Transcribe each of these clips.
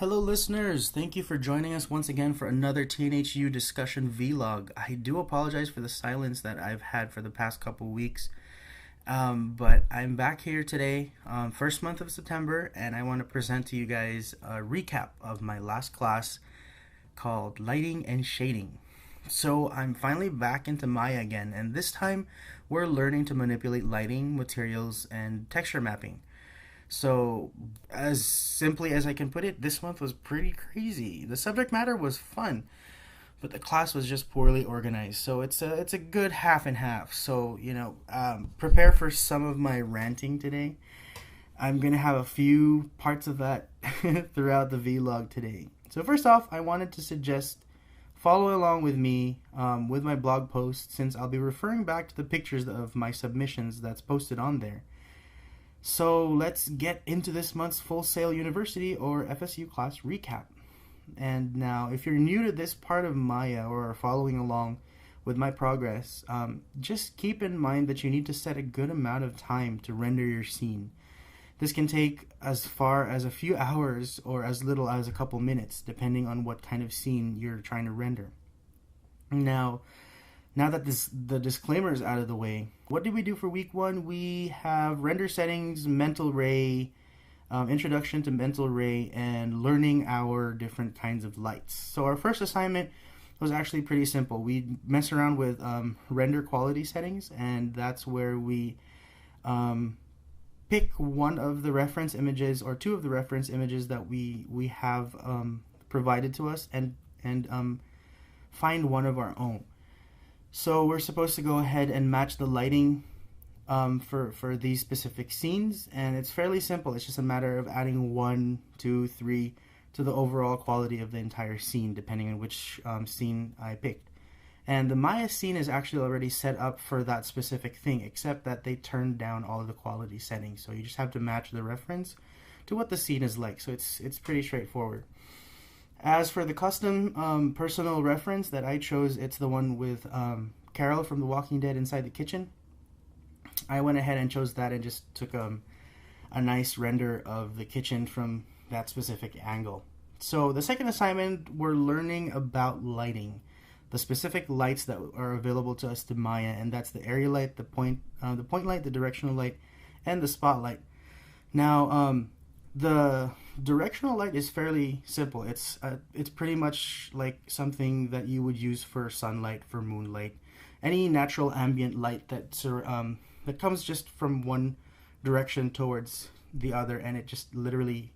Hello, listeners. Thank you for joining us once again for another TNHU discussion vlog. I do apologize for the silence that I've had for the past couple weeks, but I'm back here today, first month of September, and I want to present to you guys a recap of my last class called Lighting and Shading. So I'm finally back into Maya again, and this time we're learning to manipulate lighting, materials, and texture mapping. So, as simply as I can put it, this month was pretty crazy. The subject matter was fun, but the class was just poorly organized. So it's a good half and half. So prepare for some of my ranting today. I'm gonna have a few parts of that throughout the vlog today. So first off, I wanted to suggest follow along with me with my blog post, since I'll be referring back to the pictures of my submissions that's posted on there. So let's get into this month's Full Sail University or FSU class recap. And now, if you're new to this part of Maya or are following along with my progress, just keep in mind that you need to set a good amount of time to render your scene. This can take as far as a few hours or as little as a couple minutes, depending on what kind of scene you're trying to render. Now that the disclaimer is out of the way, what did we do for week one? We have render settings, mental ray, introduction to mental ray, and learning our different kinds of lights. So our first assignment was actually pretty simple. We mess around with render quality settings, and that's where we pick one of the reference images or two of the reference images that we have provided to us, and find one of our own. So we're supposed to go ahead and match the lighting for these specific scenes, and it's fairly simple. It's just a matter of adding 1, 2, 3 to the overall quality of the entire scene, depending on which scene I picked. And the Maya scene is actually already set up for that specific thing, except that they turned down all of the quality settings. So you just have to match the reference to what the scene is like. So it's pretty straightforward. As for the custom personal reference that I chose, it's the one with Carol from The Walking Dead inside the kitchen. I went ahead and chose that and just took a nice render of the kitchen from that specific angle. So the second assignment, we're learning about lighting, the specific lights that are available to us to Maya, and that's the area light, the point light, the directional light, and the spotlight. Now, the directional light is fairly simple. It's pretty much like something that you would use for sunlight, for moonlight, any natural ambient light that comes just from one direction towards the other, and it just literally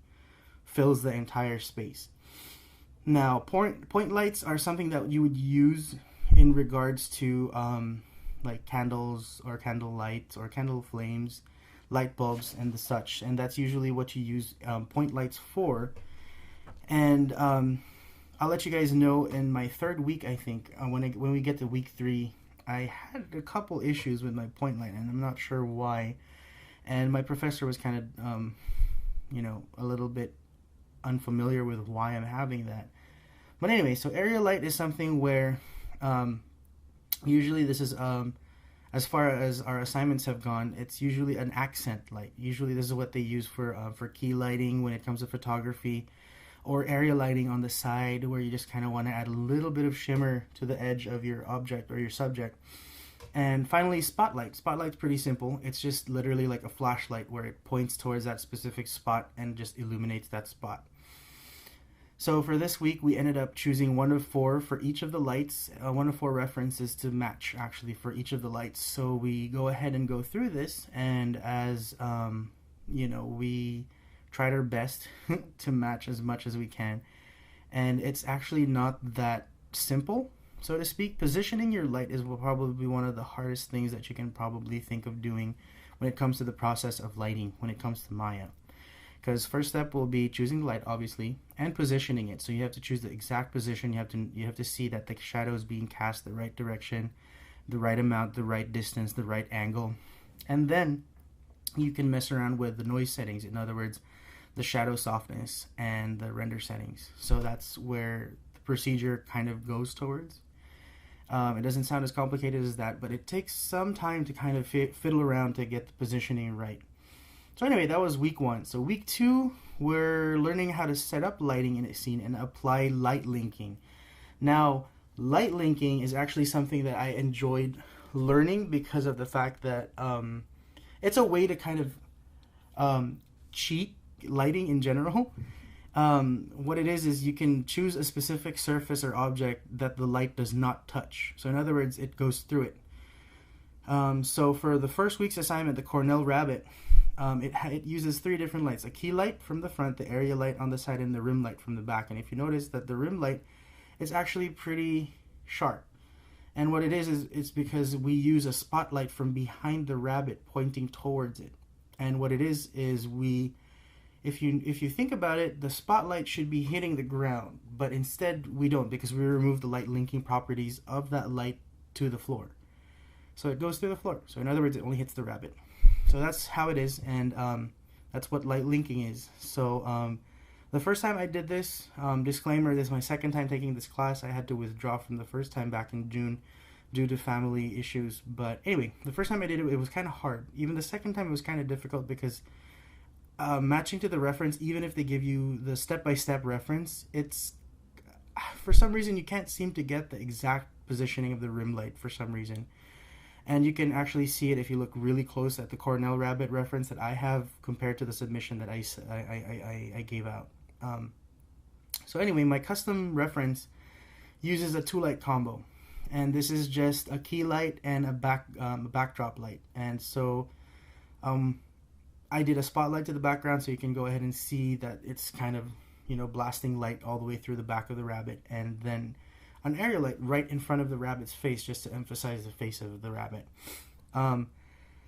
fills the entire space. Now, point lights are something that you would use in regards to like candles or candle lights or candle flames, light bulbs, and the such, and that's usually what you use point lights for. And I'll let you guys know in my third week, I think, when we get to week 3, I had a couple issues with my point light, and I'm not sure why. And my professor was kind of, a little bit unfamiliar with why I'm having that. But anyway, so area light is something where usually this is as far as our assignments have gone, it's usually an accent light. Usually this is what they use for key lighting when it comes to photography, or area lighting on the side, where you just kind of want to add a little bit of shimmer to the edge of your object or your subject. And finally, spotlight. Spotlight's pretty simple. It's just literally like a flashlight where it points towards that specific spot and just illuminates that spot. So for this week, we ended up choosing 1 of 4 for each of the lights, 1 of 4 references to match actually for each of the lights. So we go ahead and go through this, and as we tried our best to match as much as we can. And it's actually not that simple, so to speak. Positioning your light is probably one of the hardest things that you can probably think of doing when it comes to the process of lighting, when it comes to Maya. Because first step will be choosing the light, obviously, and positioning it. So you have to choose the exact position. You have to see that the shadow is being cast the right direction, the right amount, the right distance, the right angle. And then you can mess around with the noise settings. In other words, the shadow softness and the render settings. So that's where the procedure kind of goes towards. It doesn't sound as complicated as that, but it takes some time to kind of fiddle around to get the positioning right. So anyway, that was week 1. So week 2, we're learning how to set up lighting in a scene and apply light linking. Now, light linking is actually something that I enjoyed learning because of the fact that it's a way to kind of cheat lighting in general. What it is you can choose a specific surface or object that the light does not touch. So in other words, it goes through it. So for the first week's assignment, the Cornell Rabbit, it uses 3 different lights: a key light from the front, the area light on the side, and the rim light from the back. And if you notice that the rim light is actually pretty sharp. And what it is it's because we use a spotlight from behind the rabbit pointing towards it. And what it is we, if you think about it, the spotlight should be hitting the ground, but instead we don't, because we remove the light linking properties of that light to the floor. So it goes through the floor. So in other words, it only hits the rabbit. So that's how it is, and that's what light linking is. So the first time I did this, disclaimer, this is my second time taking this class. I had to withdraw from the first time back in June due to family issues. But anyway, the first time I did it, it was kind of hard. Even the second time, it was kind of difficult because matching to the reference, even if they give you the step-by-step reference, it's, for some reason, you can't seem to get the exact positioning of the rim light for some reason. And you can actually see it if you look really close at the Cornell Rabbit reference that I have compared to the submission that I gave out. So anyway, my custom reference uses a 2-light combo, and this is just a key light and a backdrop light. And so I did a spotlight to the background, so you can go ahead and see that it's kind of, blasting light all the way through the back of the rabbit, and then an area light right in front of the rabbit's face, just to emphasize the face of the rabbit.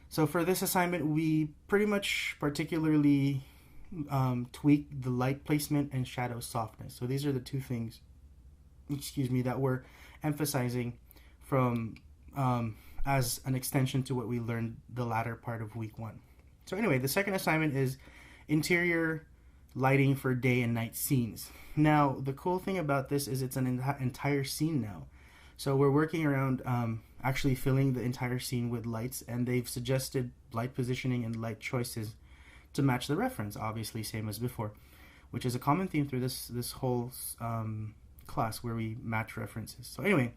So for this assignment, we pretty much particularly tweaked the light placement and shadow softness. So these are the 2 things, that we're emphasizing from as an extension to what we learned the latter part of week 1. So anyway, the second assignment is interior lighting for day and night scenes. Now, the cool thing about this is it's an entire scene now. So we're working around actually filling the entire scene with lights, and they've suggested light positioning and light choices to match the reference, obviously same as before, which is a common theme through this whole class where we match references. So anyway,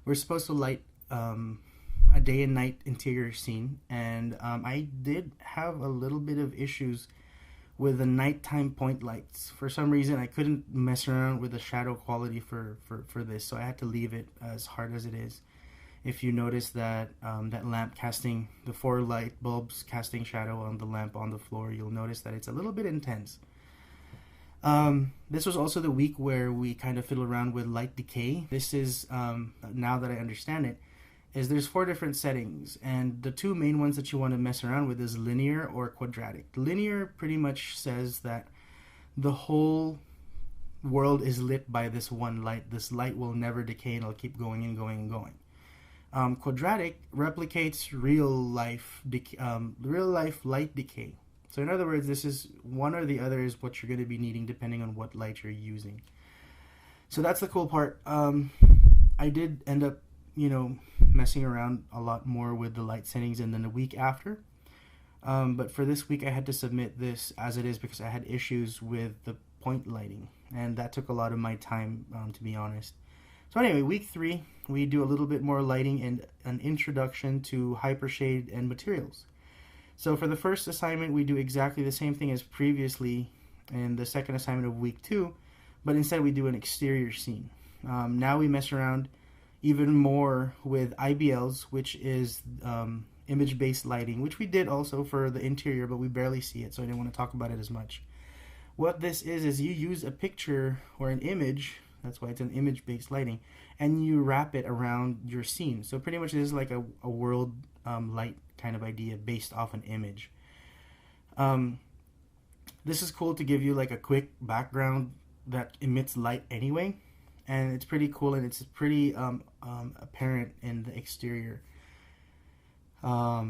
we're supposed to light a day and night interior scene, and I did have a little bit of issues with the nighttime point lights. For some reason, I couldn't mess around with the shadow quality for this, so I had to leave it as hard as it is. If you notice that that lamp casting, the 4 light bulbs casting shadow on the lamp on the floor, you'll notice that it's a little bit intense. This was also the week where we kind of fiddle around with light decay. This is, now that I understand it, is there's 4 different settings, and the 2 main ones that you want to mess around with is linear or quadratic. Linear pretty much says that the whole world is lit by this one light. This light will never decay, and it'll keep going and going and going. Quadratic replicates real life light decay. So in other words, this is one or the other is what you're going to be needing depending on what light you're using. So that's the cool part. I did end up messing around a lot more with the light settings and then the week after. But for this week, I had to submit this as it is because I had issues with the point lighting, and that took a lot of my time, to be honest. So anyway, week 3, we do a little bit more lighting and an introduction to hypershade and materials. So for the first assignment, we do exactly the same thing as previously in the second assignment of week 2, but instead we do an exterior scene. Now we mess around even more with IBLs, which is image-based lighting, which we did also for the interior, but we barely see it, so I didn't want to talk about it as much. What this is you use a picture or an image, that's why it's an image-based lighting, and you wrap it around your scene. So pretty much this is like a world light kind of idea based off an image. This is cool to give you like a quick background that emits light anyway, and it's pretty cool, and it's pretty apparent in the exterior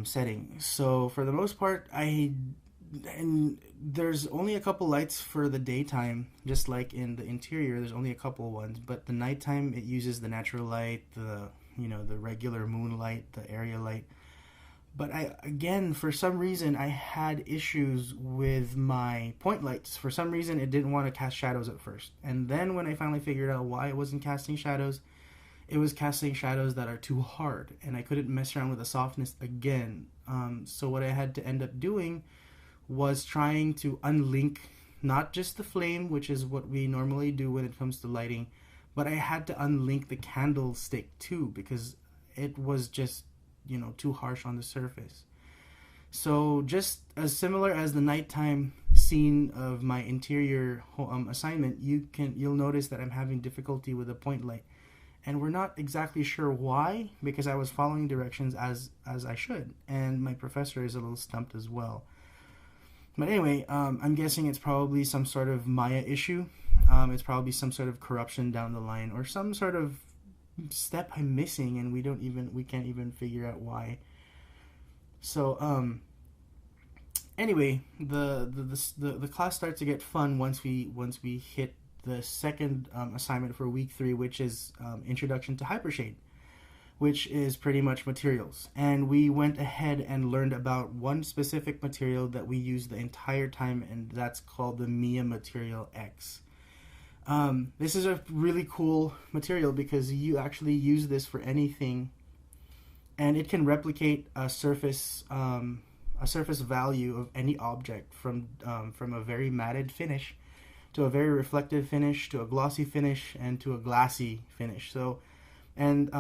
setting. So for the most part, and there's only a couple lights for the daytime, just like in the interior there's only a couple ones, but the nighttime it uses the natural light, the regular moonlight, the area light. But for some reason, I had issues with my point lights. For some reason, it didn't want to cast shadows at first. And then when I finally figured out why it wasn't casting shadows, it was casting shadows that are too hard. And I couldn't mess around with the softness again. So what I had to end up doing was trying to unlink not just the flame, which is what we normally do when it comes to lighting, but I had to unlink the candlestick too, because it was just, too harsh on the surface. So just as similar as the nighttime scene of my interior assignment, you'll notice that I'm having difficulty with the point light, and we're not exactly sure why, because I was following directions as I should, and my professor is a little stumped as well. But anyway, I'm guessing it's probably some sort of Maya issue. It's probably some sort of corruption down the line, or some sort of step I'm missing, and we can't even figure out why. So anyway, the class starts to get fun once we hit the second assignment for week 3, which is introduction to hypershade, which is pretty much materials. And we went ahead and learned about one specific material that we use the entire time, and that's called the Mia Material X. This is a really cool material because you actually use this for anything, and it can replicate a surface value of any object, from a very matted finish to a very reflective finish to a glossy finish and to a glassy finish. So, and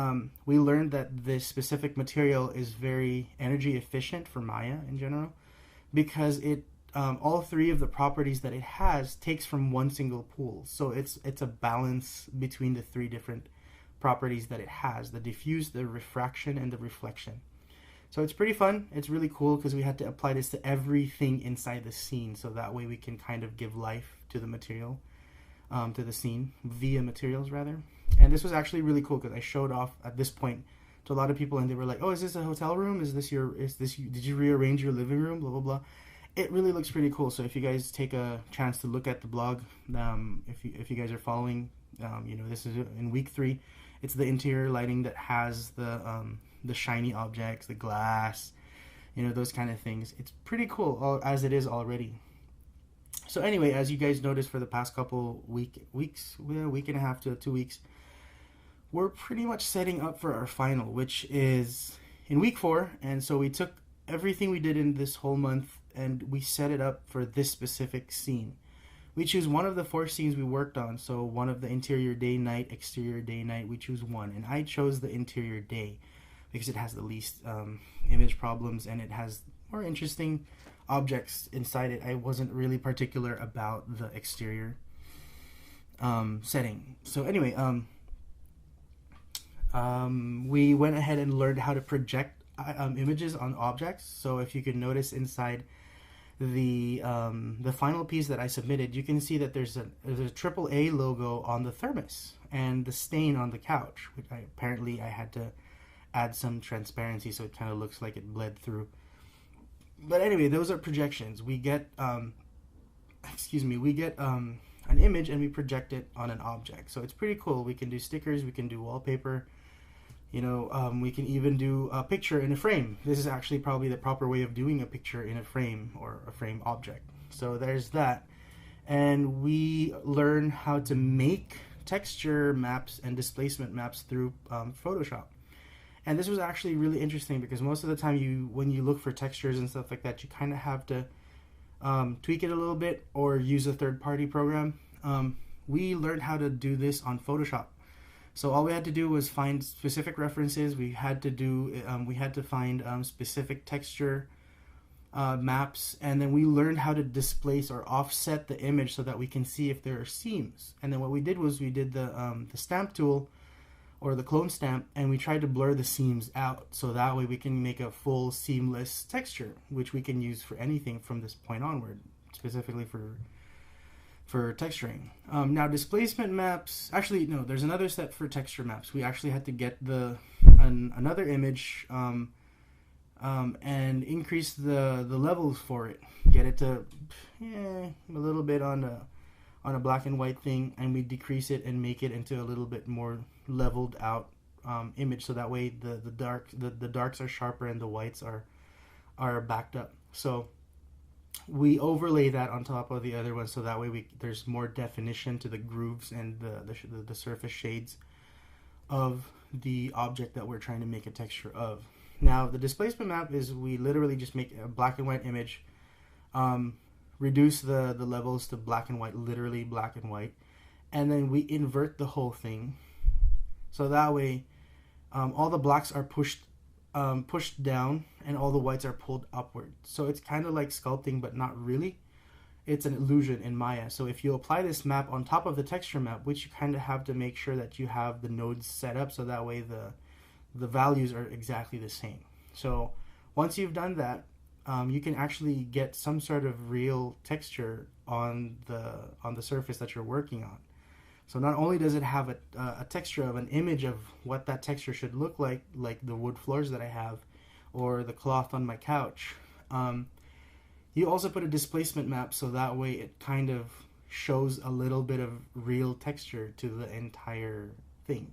we learned that this specific material is very energy efficient for Maya in general, because it all 3 of the properties that it has takes from one single pool. So it's a balance between the 3 different properties that it has: the diffuse, the refraction, and the reflection. So it's pretty fun. It's really cool because we had to apply this to everything inside the scene, so that way we can kind of give life to the material, to the scene via materials rather. And this was actually really cool because I showed off at this point to a lot of people, and they were like, "Oh, is this a hotel room? Did you rearrange your living room? Blah blah blah." It really looks pretty cool. So if you guys take a chance to look at the blog, if you guys are following, this is in week 3. It's the interior lighting that has the shiny objects, the glass, those kind of things. It's pretty cool as it is already. So anyway, as you guys noticed for the past couple week and a half to 2 weeks, we're pretty much setting up for our final, which is in week 4. And so we took everything we did in this whole month and we set it up for this specific scene. We choose one of the 4 scenes we worked on. So one of the interior day, night, exterior day, night, we choose one. And I chose the interior day because it has the least image problems and it has more interesting objects inside it. I wasn't really particular about the exterior setting. So anyway, we went ahead and learned how to project images on objects. So if you could notice inside the final piece that I submitted, you can see that there's a AAA logo on the thermos and the stain on the couch, which I had to add some transparency so it kind of looks like it bled through. But anyway, those are projections. We get an image and we project it on an object. So it's pretty cool. We can do stickers, we can do wallpaper, we can even do a picture in a frame. This is actually probably the proper way of doing a picture in a frame or a frame object. So there's that. And we learn how to make texture maps and displacement maps through Photoshop. And this was actually really interesting because most of the time when you look for textures and stuff like that, you kind of have to tweak it a little bit or use a third-party program. We learned how to do this on Photoshop. So all we had to do was find specific references. We had to find specific texture maps, and then we learned how to displace or offset the image so that we can see if there are seams. And then what we did was we did the stamp tool or the clone stamp, and we tried to blur the seams out so that way we can make a full seamless texture, which we can use for anything from this point onward, specifically for texturing. Now displacement maps, actually no, there's another step for texture maps. We actually had to get another image and increase the levels for it, get it to a little bit on a black and white thing, and we decrease it and make it into a little bit more leveled out image, so that way the darks are sharper and the whites are are backed up. So we overlay that on top of the other one, so that way there's more definition to the grooves and the surface shades of the object that we're trying to make a texture of. Now, the displacement map is we literally just make a black and white image, reduce the levels to black and white, literally black and white, and then we invert the whole thing. So that way, all the blacks are pushed down and all the whites are pulled upward. So it's kind of like sculpting, but not really. It's an illusion in Maya. So if you apply this map on top of the texture map, which you kind of have to make sure that you have the nodes set up so that way the values are exactly the same. So once you've done that, you can actually get some sort of real texture on the surface that you're working on. So not only does it have a texture of an image of what that texture should look like the wood floors that I have, or the cloth on my couch, you also put a displacement map so that way it kind of shows a little bit of real texture to the entire thing.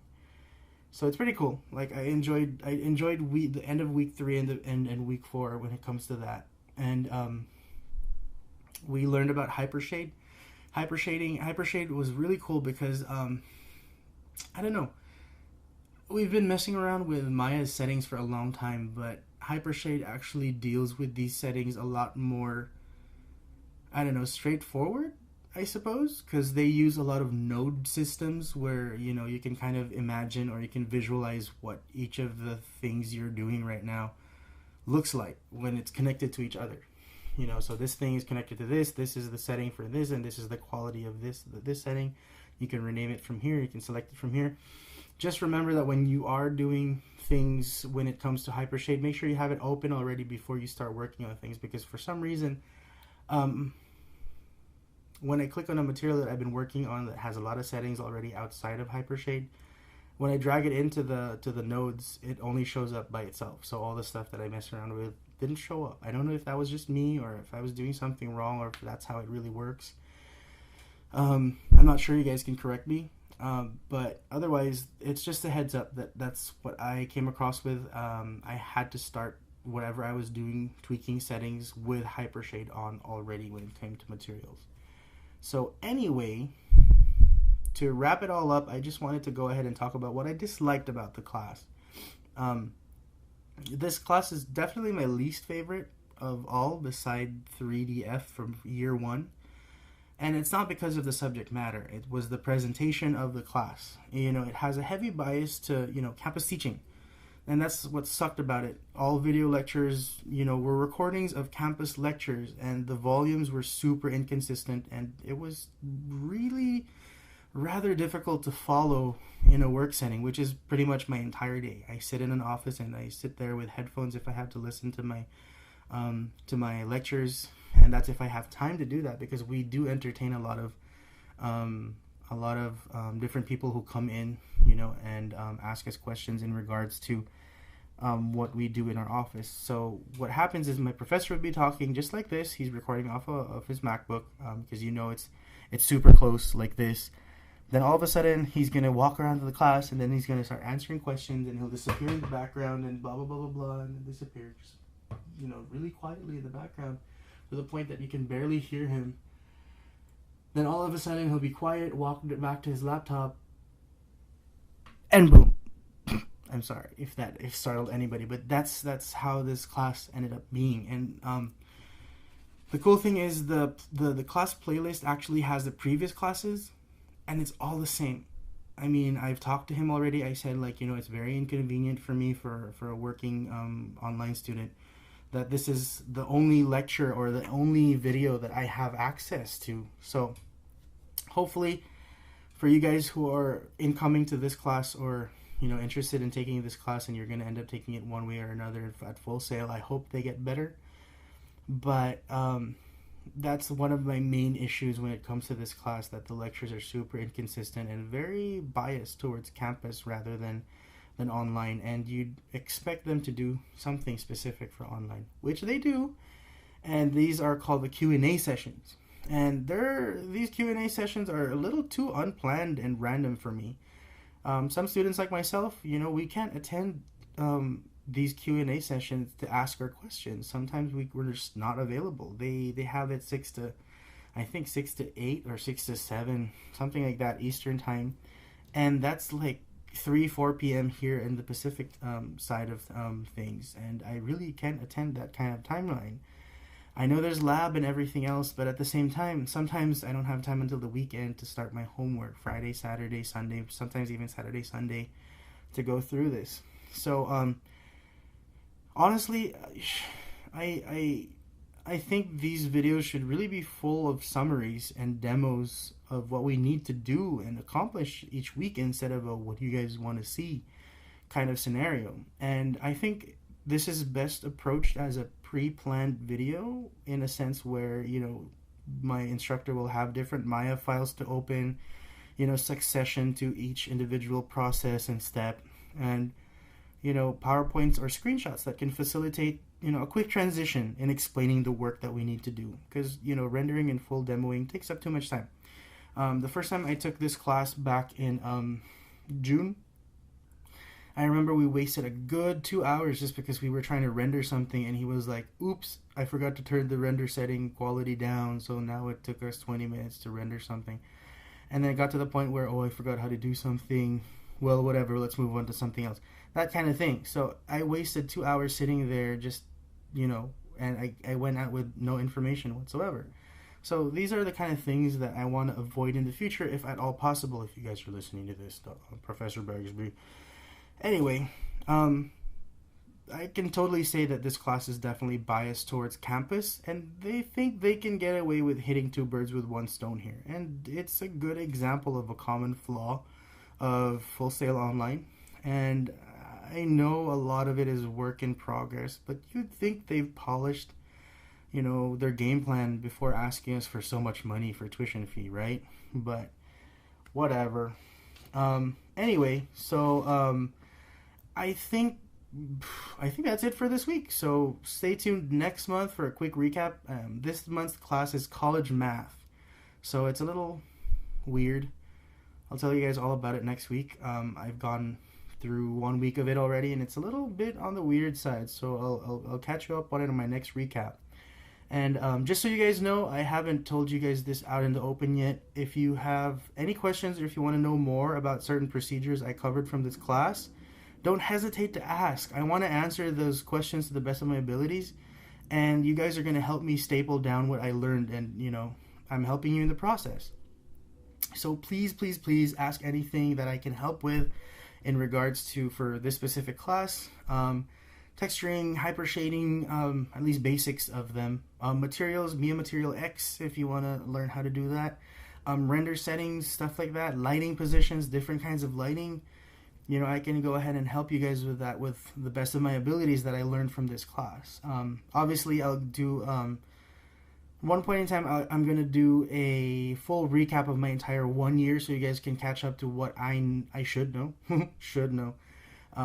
So it's pretty cool. Like I enjoyed the end of week 3 and week 4 when it comes to that. And we learned about hypershade. Hypershade was really cool because I don't know. We've been messing around with Maya's settings for a long time, but hypershade actually deals with these settings a lot more, I don't know, straightforward, I suppose, because they use a lot of node systems where, you know, you can kind of imagine or you can visualize what each of the things you're doing right now looks like when it's connected to each other. You know, so this thing is connected to this is the setting for this, and this is the quality of this setting. You can rename it from here, you can select it from here. Just remember that when you are doing things when it comes to hypershade, make sure you have it open already before you start working on things, because for some reason, when I click on a material that I've been working on that has a lot of settings already outside of hypershade, when I drag it into the nodes, it only shows up by itself. So all the stuff that I mess around with didn't show up. I don't know if that was just me or if I was doing something wrong or if that's how it really works. I'm not sure, you guys can correct me. But otherwise, it's just a heads up that's what I came across with. I had to start whatever I was doing, tweaking settings with hypershade on already when it came to materials. So anyway, to wrap it all up, I just wanted to go ahead and talk about what I disliked about the class. This class is definitely my least favorite of all, beside 3DF from year 1. And it's not because of the subject matter. It was the presentation of the class. You know, it has a heavy bias to, you know, campus teaching. And that's what sucked about it. All video lectures, you know, were recordings of campus lectures, and the volumes were super inconsistent, and it was really rather difficult to follow in a work setting, which is pretty much my entire day. I sit in an office and I sit there with headphones if I have to listen to my lectures, and that's if I have time to do that, because we do entertain a lot of different people who come in, you know, and ask us questions in regards to what we do in our office. So what happens is my professor would be talking just like this. He's recording off of his MacBook, because you know it's super close like this. Then all of a sudden he's gonna walk around to the class, and then he's gonna start answering questions, and he'll disappear in the background and blah blah blah blah blah, and then disappear, just, you know, really quietly in the background, to the point that you can barely hear him. Then all of a sudden he'll be quiet, walk back to his laptop, and boom. I'm sorry if that startled anybody, but that's how this class ended up being. And the cool thing is the class playlist actually has the previous classes, and it's all the same. I mean, I've talked to him already. I said, like, you know, it's very inconvenient for me, for a working online student, that this is the only lecture or the only video that I have access to. So hopefully for you guys who are incoming to this class, or, you know, interested in taking this class, and you're going to end up taking it one way or another at Full Sail, I hope they get better. But that's one of my main issues when it comes to this class, that the lectures are super inconsistent and very biased towards campus rather than online, and you'd expect them to do something specific for online, which they do. And these are called the Q&A sessions, and these Q&A sessions are a little too unplanned and random for me. Some students like myself, you know, we can't attend these Q&A sessions to ask our questions. Sometimes we're just not available. They have it 6 to 8 or 6 to 7, something like that, Eastern time, and that's like 3-4 p.m. here in the Pacific side of things, and I really can't attend that kind of timeline. I know there's lab and everything else, but at the same time, sometimes I don't have time until the weekend to start my homework, Friday, Saturday, Sunday, sometimes even Saturday, Sunday, to go through this. So honestly, I think these videos should really be full of summaries and demos of what we need to do and accomplish each week, instead of a what do you guys want to see kind of scenario. And I think this is best approached as a pre-planned video, in a sense where, my instructor will have different Maya files to open, succession to each individual process and step, and PowerPoints or screenshots that can facilitate a quick transition in explaining the work that we need to do, because rendering and full demoing takes up too much time. The first time I took this class back in June, I remember we wasted a good 2 hours just because we were trying to render something, and he was like, oops, I forgot to turn the render setting quality down, so now it took us 20 minutes to render something. And then it got to the point where, I forgot how to do something, well, whatever, let's move on to something else, that kind of thing. So I wasted 2 hours sitting there just, and I went out with no information whatsoever. So these are the kind of things that I want to avoid in the future, if at all possible, if you guys are listening to this, Professor Bergsby. Anyway, I can totally say that this class is definitely biased towards campus, and they think they can get away with hitting two birds with one stone here. And it's a good example of a common flaw of Full Sail Online. And I know a lot of it is work in progress, but you'd think they've polished, their game plan before asking us for so much money for tuition fee, right? But whatever. Anyway, so I think that's it for this week. So stay tuned next month for a quick recap. This month's class is college math, so it's a little weird. I'll tell you guys all about it next week. I've gone through 1 week of it already, and it's a little bit on the weird side, so I'll catch you up on it in my next recap. And just so you guys know, I haven't told you guys this out in the open yet. If you have any questions, or if you want to know more about certain procedures I covered from this class, don't hesitate to ask. I want to answer those questions to the best of my abilities, and you guys are going to help me staple down what I learned, and I'm helping you in the process. So please, please, please ask anything that I can help with in regards to, for this specific class, texturing, hyper shading, at least basics of them, materials, Mia Material X if you want to learn how to do that, render settings, stuff like that, lighting positions, different kinds of lighting. I can go ahead and help you guys with that with the best of my abilities that I learned from this class. Obviously, I'll do, one point in time, I'm going to do a full recap of my entire 1 year, so you guys can catch up to what I should know,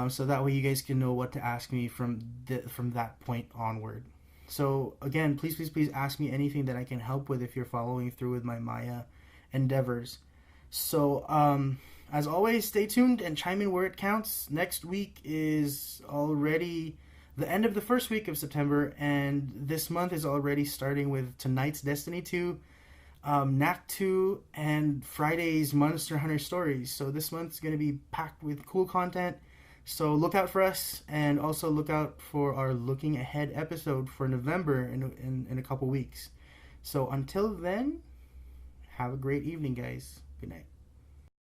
so that way you guys can know what to ask me from that point onward. So again, please, please, please ask me anything that I can help with if you're following through with my Maya endeavors. So, as always, stay tuned and chime in where it counts. Next week is already the end of the first week of September, and this month is already starting with tonight's Destiny 2, Knack 2, and Friday's Monster Hunter Stories. So this month's going to be packed with cool content. So look out for us, and also look out for our Looking Ahead episode for November in a couple weeks. So until then, have a great evening, guys. Good night.